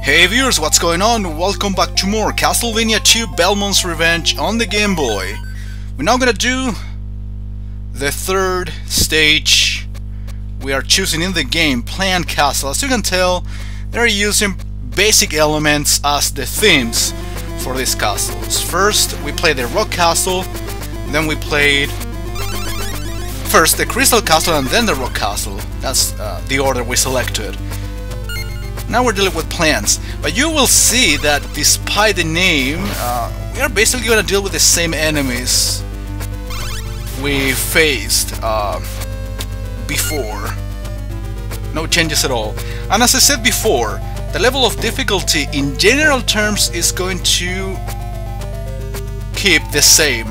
Hey viewers, what's going on? Welcome back to more Castlevania 2 Belmont's Revenge on the Game Boy. We're now gonna do the third stage. We are choosing in the game Planned Castle. As you can tell, they're using basic elements as the themes for these castles. First, we played the Rock Castle, then we played first the Crystal Castle and then the Rock Castle. That's the order we selected. Now we're dealing with plants, but you will see that despite the name, we are basically going to deal with the same enemies we faced before. No changes at all. And as I said before, the level of difficulty in general terms is going to keep the same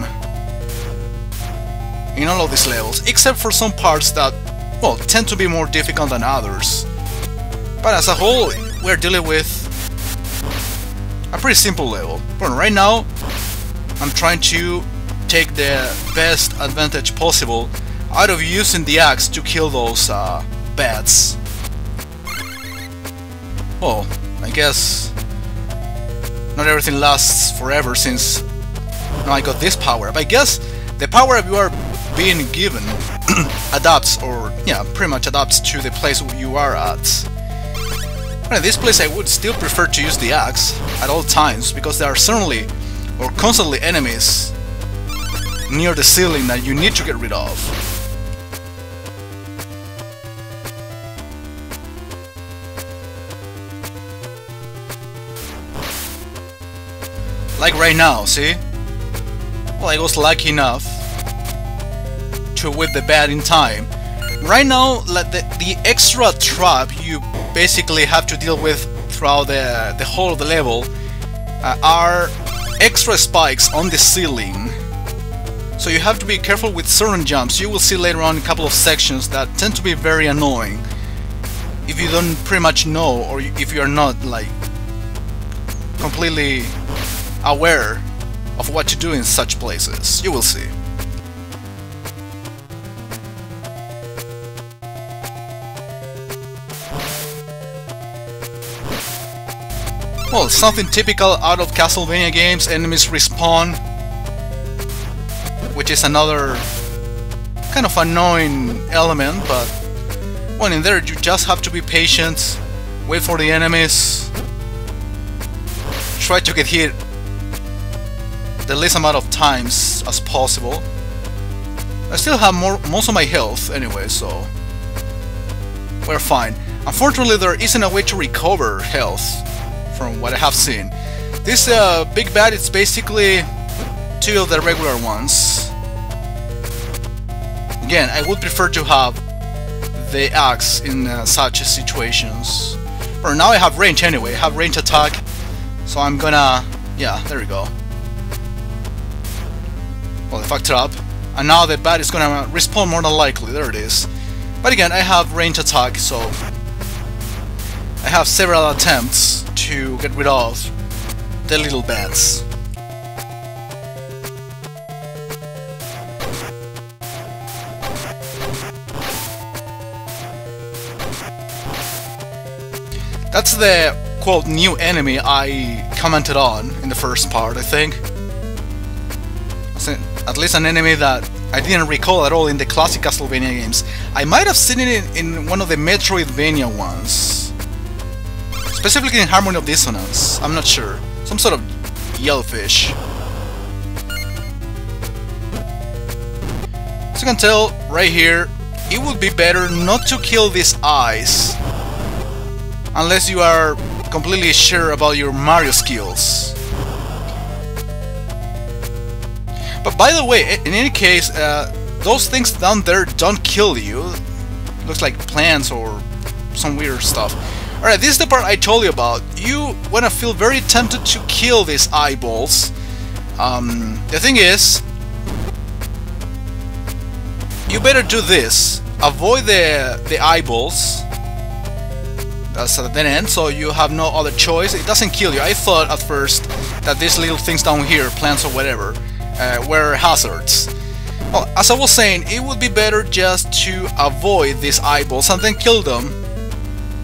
in all of these levels, except for some parts that, well, tend to be more difficult than others. But as a whole, we're dealing with a pretty simple level. But right now, I'm trying to take the best advantage possible out of using the axe to kill those bats. Well, I guess not everything lasts forever since now I got this power. But I guess the power you are being given adapts, or yeah, pretty much adapts to the place you are at. In this place I would still prefer to use the axe at all times, because there are certainly or constantly enemies near the ceiling that you need to get rid of. Like right now, see? Well, I was lucky enough to whip the bat in time. Right now, the extra trap you basically have to deal with throughout the whole of the level are extra spikes on the ceiling. So you have to be careful with certain jumps. You will see later on a couple of sections that tend to be very annoying if you don't pretty much know, or if you are not like completely aware of what to do in such places. You will see. Well, something typical out of Castlevania games, enemies respawn, which is another kind of annoying element, but well, in there you just have to be patient, wait for the enemies, try to get hit the least amount of times as possible. I still have most of my health anyway, so we're fine. Unfortunately, there isn't a way to recover health from what I have seen. This big bat is basically two of the regular ones. Again, I would prefer to have the axe in such situations. For now I have range anyway, I have range attack, so I'm gonna, yeah, there we go. Well, if I trap, and now the bat is gonna respawn more than likely, there it is. But again, I have range attack, so I have several attempts to get rid of the little bats. That's the quote new enemy I commented on in the first part, I think. At least an enemy that I didn't recall at all in the classic Castlevania games. I might have seen it in one of the Metroidvania ones. Specifically in Harmony of Dissonance, I'm not sure. Some sort of yellowfish. As you can tell, right here, it would be better not to kill these eyes unless you are completely sure about your Mario skills. But by the way, in any case, those things down there don't kill you. Looks like plants or some weird stuff. Alright, this is the part I told you about. You wanna feel very tempted to kill these eyeballs. The thing is, you better do this. Avoid the eyeballs. That's at the end, so you have no other choice. It doesn't kill you. I thought at first that these little things down here, plants or whatever, were hazards. Well, as I was saying, it would be better just to avoid these eyeballs and then kill them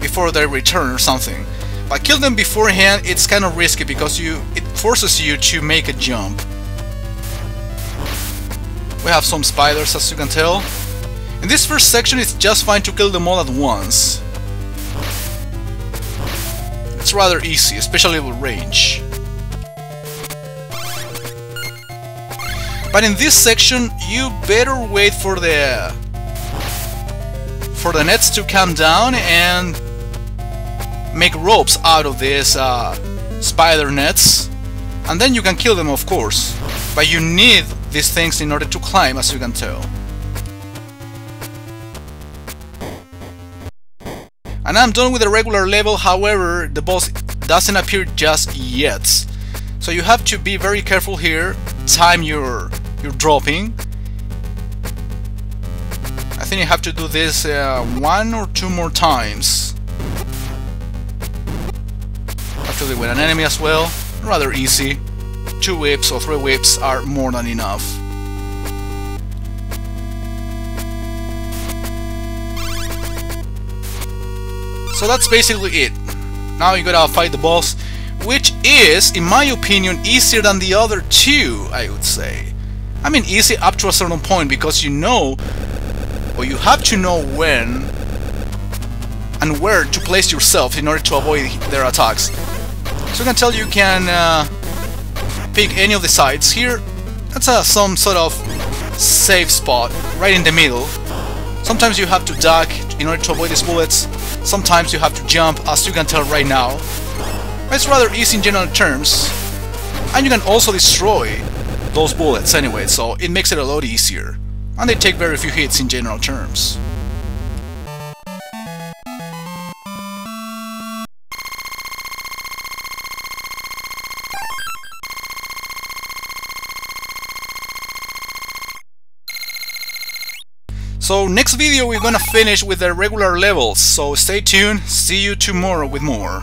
before they return or something. But kill them beforehand, it's kind of risky because it forces you to make a jump. We have some spiders, as you can tell. In this first section, it's just fine to kill them all at once. It's rather easy, especially with range. But in this section, you better wait for the nets to come down and make ropes out of these spider nets, and then you can kill them, of course. But you need these things in order to climb, as you can tell. And I'm done with the regular level. However, the boss doesn't appear just yet, so you have to be very careful here. Time your dropping. I think you have to do this 1 or 2 more times. Actually, with an enemy as well, rather easy. 2 whips or 3 whips are more than enough. So that's basically it. Now you gotta fight the boss, which is, in my opinion, easier than the other 2, I would say. I mean, easy up to a certain point, because you know, or you have to know when and where to place yourself in order to avoid their attacks. So I can tell you can pick any of the sides here. That's some sort of safe spot right in the middle. Sometimes you have to duck in order to avoid these bullets. Sometimes you have to jump, as you can tell right now. But it's rather easy in general terms, and you can also destroy those bullets anyway, so it makes it a lot easier. And they take very few hits in general terms. So next video we're gonna finish with the regular levels, so stay tuned, see you tomorrow with more.